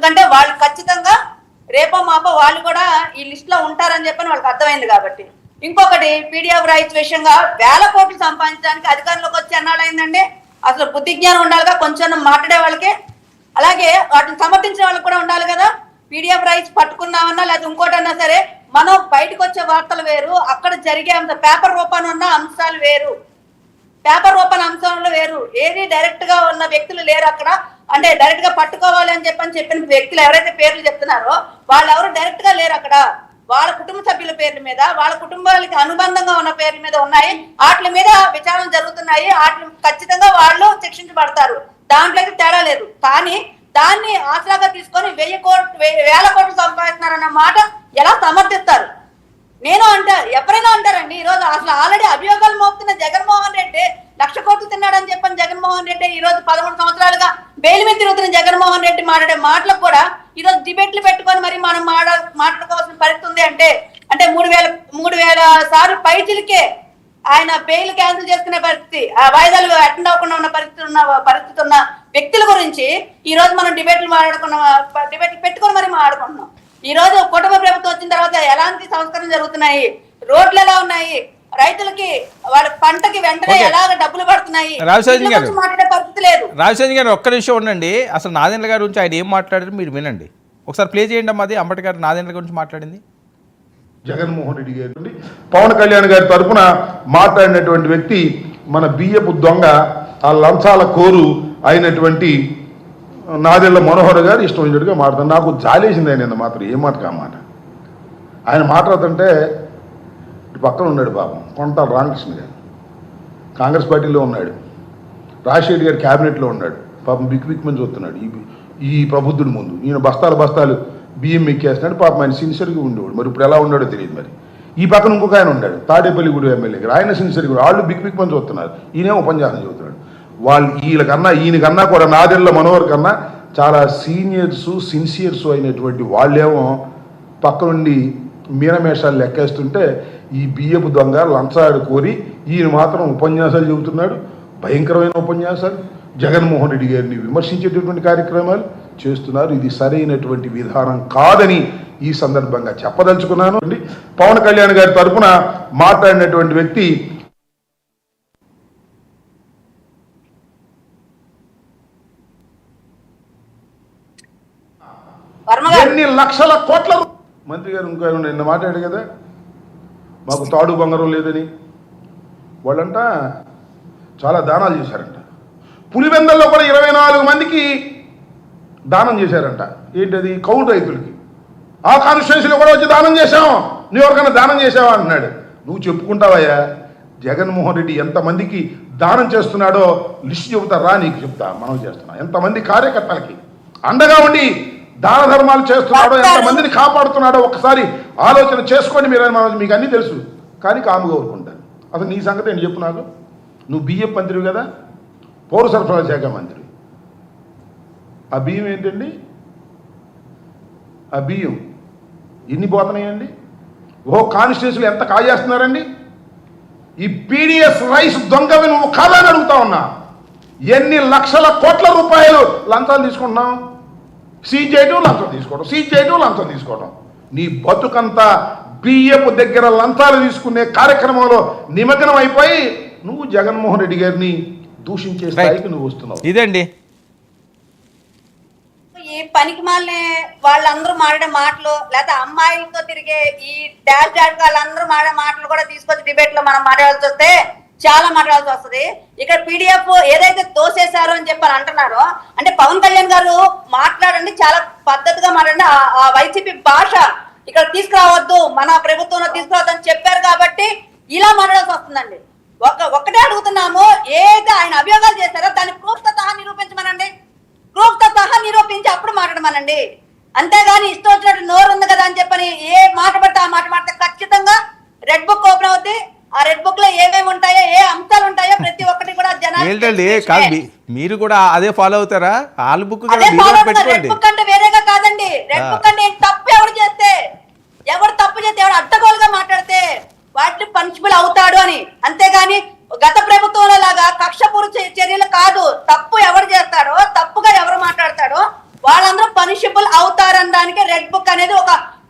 ఎందుకంటే వాళ్ళు ఖచ్చితంగా రేపో మాపో వాళ్ళు కూడా ఈ లిస్ట్ లో ఉంటారని చెప్పని వాళ్ళకి అర్థమైంది కాబట్టి. ఇంకొకటి పీడిఎఫ్ రైట్స్ విషయంగా 1000 కోట్లు సంపాదించడానికి అధికారంలోకి వచ్చి ఎన్నాళ్ళైందండి? అసలు బుద్ధి జ్ఞానం ఉండాలిగా కొంచెం మాట్లాడే వాళ్ళకి, అలాగే వాటిని సమర్థించిన వాళ్ళకి కూడా ఉండాలి కదా. పీడిఎఫ్ రైట్స్ పట్టుకున్నామన్నా లేదా ఇంకోటన్నా సరే మనం బయటకు వచ్చే వార్తలు వేరు, అక్కడ జరిగే పేపర్ రూపాన ఉన్న అంశాలు వేరు, పేపర్ రూపాన అంశాలు వేరు. ఏది డైరెక్ట్ గా ఉన్న వ్యక్తులు లేరు అక్కడ. అంటే డైరెక్ట్ గా పట్టుకోవాలి అని చెప్పిన వ్యక్తులు ఎవరైతే పేర్లు చెప్తున్నారో వాళ్ళు ఎవరు డైరెక్ట్ గా లేరు అక్కడ. వాళ్ళ కుటుంబ సభ్యుల పేర్ల మీద, వాళ్ళ కుటుంబాలకి అనుబంధంగా ఉన్న పేర్ల మీద ఉన్నాయి. వాటి మీద విచారణ జరుగుతున్నాయి. వాటి ఖచ్చితంగా వాళ్ళు శిక్షించబడతారు, దాంట్లో అయితే తేడా లేదు. కానీ దాన్ని ఆసరాగా తీసుకొని 1000 కోట్లు సంపాదిస్తున్నారన్న మాట ఎలా సమర్థిస్తారు? నేను ఎవరైనా అంటారండి. ఈ రోజు అసలు ఆల్రెడీ అభియోగాలు మోపుతున్న జగన్మోహన్ రెడ్డి 1,00,000 కోట్లు తిన్నాడని చెప్పని జగన్మోహన్ రెడ్డి ఈ రోజు 11 సంవత్సరాలుగా బెయిల్ మీద తిరుగుతున్న జగన్మోహన్ రెడ్డి మాట్లాడే మాటలకు కూడా ఈ రోజు డిబేట్లు పెట్టుకొని మరి మనం మాట్లాడుకోవాల్సిన పరిస్థితి ఉంది. అంటే 3,000 సార్లు పైచిలకే ఆయన బెయిల్ క్యాన్సిల్ చేసుకునే పరిస్థితి, ఆ వాయిదాలు అటెండ్ అవ్వకుండా ఉన్న పరిస్థితి ఉన్న వ్యక్తుల గురించి ఈ రోజు మనం డిబేట్లు పెట్టుకొని మరి మాట్లాడుకుంటున్నాం. ఈ రోజు కుటుంబ ప్రభుత్వం వచ్చిన తర్వాత ఎలాంటి సంస్కరణ జరుగుతున్నాయి, రోడ్లు ఎలా ఉన్నాయి, రైతులకి వాళ్ళ పంటకి వెంటనే ఎలాగ డబ్బులు పడుతున్నాయి, మాట్లాడే పరిస్థితి లేదు. రాజశేఖర్ గారు ఒక్క నిమిషం ఉండండి. అసలు నాదెండ్ల గారి గురించి ఆయన ఏం మాట్లాడారు మీరు వినండి ఒకసారి, ప్లే చేయండి అమ్మా. అది అంబేద్కర్ నాదెండ్ల గురించి మాట్లాడింది. జగన్మోహన్ రెడ్డి గారు పవన్ కళ్యాణ్ గారి తరఫున మాట్లాడినటువంటి వ్యక్తి మన బియ్యపు దొంగ, ఆ లంచాల కోరు అయినటువంటి నాదెళ్ల మనోహర్ గారు ఇష్టం వచ్చినట్టుగా మాట్లాడుతాను. నాకు జాలేసింది ఆయన మాత్రం ఏ మాట కామాట. ఆయన మాట్లాడుతుంటే ఇటు పక్కన ఉన్నాడు పాపం కొంటాల రామకృష్ణ గారు, కాంగ్రెస్ పార్టీలో ఉన్నాడు, రాజశేఖర్ గారి క్యాబినెట్లో ఉన్నాడు. పాపం బిక్మని చూస్తున్నాడు ఈ ప్రబుద్ధుడి ముందు. ఈయన బస్తాలు బియ్యం ఎక్కేస్తున్నాడు. పాపం ఆయన సిన్సియర్గా ఉండేవాడు. మరి ఇప్పుడు ఎలా ఉన్నాడో తెలియదు. మరి ఈ పక్కన ఇంకొక ఆయన ఉన్నాడు తాడేపల్లిగూడు ఎమ్మెల్యే గారు, ఆయన సిన్సియర్గా వాళ్ళు బిక్మని చూస్తున్నారు. ఈయనేమో ఉపన్యాసం చదువుతున్నాడు. ఈయనకన్నా కూడా నాదెళ్ల మనోహర్ కన్నా చాలా సిన్సియర్స్ అయినటువంటి వాళ్ళేమో పక్క నుండి మీనమేషాలు లెక్కేస్తుంటే ఈ బియ్యపు దొంగ లంచాడు కోరి ఈయన మాత్రం ఉపన్యాసాలు చెబుతున్నాడు, భయంకరమైన ఉపన్యాసాలు. జగన్మోహన్ రెడ్డి గారిని విమర్శించేటటువంటి కార్యక్రమాలు చేస్తున్నారు. ఇది సరైనటువంటి విధానం కాదని ఈ సందర్భంగా చెప్పదలుచుకున్నాను. పవన్ కళ్యాణ్ గారి తరఫున మాట్లాడినటువంటి వ్యక్తి ఎన్ని లక్షల కోట్ల మంత్రి గారు ఇంకా నిన్న మాట్లాడాడు కదా, మాకు తాడు బంగారం లేదని. వాళ్ళంట చాలా దానాలు చేశారంట. పులివెందల్లో కూడా 24 మందికి దానం చేశారంట. ఏంటది? కౌలు రైతులకి. ఆ కాన్స్టిట్యున్సీలో కూడా వచ్చి దానం చేశాం, నువ్వు ఎవరికైనా దానం చేసావా అన్నాడు. నువ్వు చెప్పుకుంటావయ్యా జగన్మోహన్ రెడ్డి ఎంతమందికి దానం చేస్తున్నాడో లిస్ట్ చెబుతారా? నీకు చెప్తా, మనం చేస్తున్నాం. ఎంతమంది కార్యకర్తలకి అండగా ఉండి దాన ధర్మాలు చేస్తున్నాడో, ఎంతమందిని కాపాడుతున్నాడో ఒక్కసారి ఆలోచన చేసుకోండి. మీకు అన్నీ తెలుసు కానీ కాముగా ఊరుకుంటాను. అసలు నీ సంగతి ఏంటి చెప్పు నాకు. నువ్వు బియ్యం మంత్రివి కదా, పౌర సరఫరాల శాఖ మంత్రి. ఆ బియ్యం ఏంటండి? ఆ బియ్యం ఎన్ని పోతున్నాయండి? కాన్స్టిట్యూన్సీలు ఎంత కాజేస్తున్నారండి? ఈ పీడిఎస్ రైస్ దొంగవి నువ్వు కాదని అడుగుతా ఉన్నా. ఎన్ని లక్షల కోట్ల రూపాయలు లంచాలు తీసుకుంటున్నాం? సీజ్ చేయడం, లంచం తీసుకోవడం, నీ బతుకంతా బియ్యపు దగ్గర లంచాలు తీసుకునే కార్యక్రమంలో నిమగ్నం అయిపోయి నువ్వు జగన్మోహన్ రెడ్డి గారిని దూషించే స్థాయికి నువ్వు వస్తున్నావు. ఇదండి ఈ పనికి మాలిన వాళ్ళందరూ మాట్లాడే మాటలు, లేకపోతే అమ్మాయిలతో తిరిగే ఈ డాష్ వాళ్ళందరూ మాట్లాడే మాటలు కూడా తీసుకొచ్చి డిబేట్ లో మనం మాట్లాడాల్సి వస్తే చాలా మాట్లాడాల్సి వస్తుంది. ఇక్కడ పీడిఎఫ్ ఏదైతే తోసేశారో అని చెప్పని అంటున్నారో, అంటే పవన్ కళ్యాణ్ గారు మాట్లాడండి, చాలా పద్ధతిగా మాట్లాడండి. ఆ వైసీపీ భాష ఇక్కడ తీసుకురావద్దు, మన ప్రభుత్వంలో తీసుకురావద్దు అని చెప్పారు కాబట్టి ఇలా మాట్లాడాల్సి వస్తుందండి. ఒక్కటే అడుగుతున్నాము, ఏదైతే ఆయన అభియోగాలు చేశారో దాన్ని ప్రూఫ్ తో సహా నిరూపించమనండి, ప్రూఫ్ తో సహా నిరూపించి అప్పుడు మాట్లాడమనండి. అంతేగాని ఇష్టం వచ్చినట్టు నోరు ఉంది కదా అని చెప్పని ఏ మాట పడితే ఆ మాట మాట్లాడితే ఖచ్చితంగా రెడ్ బుక్ ఓపెన్ అవుద్ది. ఆ రెడ్ బుక్ లో ఏమేమి ఉంటాయో, ఏ అంశాలు ఉంటాయో ప్రతి ఒక్కటి కూడా జనాలు మీరు కూడా అదే ఫాలో అవుతారా? ఆల్ బుక్ రెడ్ బుక్ అంటే వేరేగా కాదండి. రెడ్ బుక్ అంటే తప్పు ఎవరు చేస్తే, ఎవరు అడ్డగోలుగా మాట్లాడితే వాటిని పనిష్బుల్ అవుతాడు అని. అంతేగాని గత ప్రభుత్వంలో లాగా కక్షపూరిత చర్యలు కాదు. తప్పు ఎవరు చేస్తాడో, తప్పుగా ఎవరు మాట్లాడతాడో వాళ్ళందరూ పనిషబుల్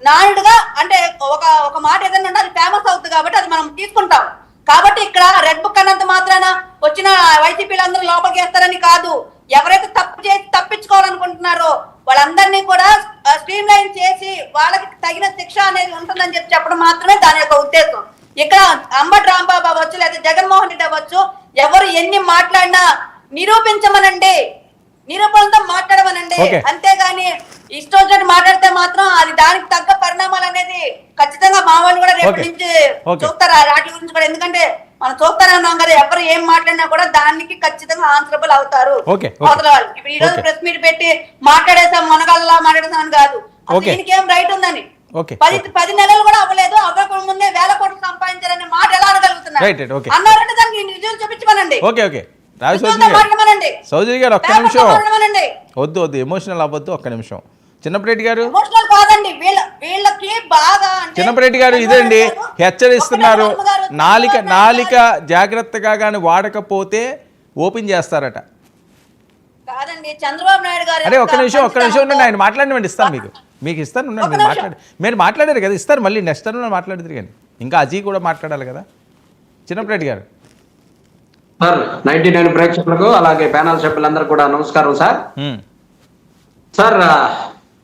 నాయుడుగా అంటే ఒక మాట ఏదైనా ఉంటే అది ఫేమస్ అవుతుంది కాబట్టి అది మనం తీసుకుంటాం. కాబట్టి ఇక్కడ రెడ్ బుక్ అన్నంత మాత్రాన వచ్చిన వైసీపీలందరూ లోపలికి వేస్తారని కాదు. ఎవరైతే తప్పు చేసి తప్పించుకోవాలనుకుంటున్నారో వాళ్ళందరినీ కూడా స్ట్రీమ్ లైన్ చేసి వాళ్ళకి తగిన శిక్ష అనేది ఉంటుందని చెప్పడం మాత్రమే దాని యొక్క ఉద్దేశం. ఇక్కడ అంబటి రాంబాబు అవ్వచ్చు లేదా జగన్మోహన్ రెడ్డి అవ్వచ్చు, ఎవరు ఎన్ని మాట్లాడినా నిరూపించమనండి, నిరూపణతో మాట్లాడమనండి. అంతేగాని ఇష్టం వచ్చినట్టు మాట్లాడితే మాత్రం అది దానికి తగ్గ పరిణామాలు అనేది ఖచ్చితంగా మా వాళ్ళు కూడా రేపటి నుంచి చూస్తారు వాటి గురించి కూడా. ఎందుకంటే మనం చూస్తానే ఉన్నాం కదా, ఎవరు ఏం మాట్లాడినా కూడా దానికి ఖచ్చితంగా ఆన్సరబుల్ అవుతారు అవతల వాళ్ళు. ఇప్పుడు ఈ రోజు ప్రెస్ మీట్ పెట్టి మాట్లాడేసాం మనగల్లా మాట్లాడేసాం అని కాదు, దీనికి ఏం రైట్ ఉందని. 10 నెలలు కూడా అవ్వలేదు, అవ్వక ముందే 1000 కోట్లు సంపాదించారనే మాట ఎలా అనగలుగుతున్నారు అన్నారంటే దానికి నిజం చూపించమనండి. చౌదరి గారు ఒక్క నిమిషం, వద్దు ఎమోషనల్ అవ్వద్దు, ఒక్క నిమిషం. చిన్నపరెడ్డి గారు, చిన్నపరెడ్డి గారు ఇదండి హెచ్చరిస్తున్నారు, నాలిక జాగ్రత్తగా కానీ వాడకపోతే ఓపెన్ చేస్తారట. కాదండి చంద్రబాబు నాయుడు గారు. అరే ఒక్క నిమిషం ఉండండి, ఆయన మాట్లాడినవ్వండి, ఇస్తాను మీకు ఇస్తాను ఉండండి. మీరు మాట్లాడారు కదా, ఇస్తారు మళ్ళీ నెక్స్ట్ టైం మాట్లాడేది కానీ ఇంకా అజీ కూడా మాట్లాడాలి కదా. చిన్నపరెడ్డి గారు. సార్ 99 ప్రేక్షకులకు అలాగే ప్యానల్ సభ్యులందరూ కూడా నమస్కారం సార్. సార్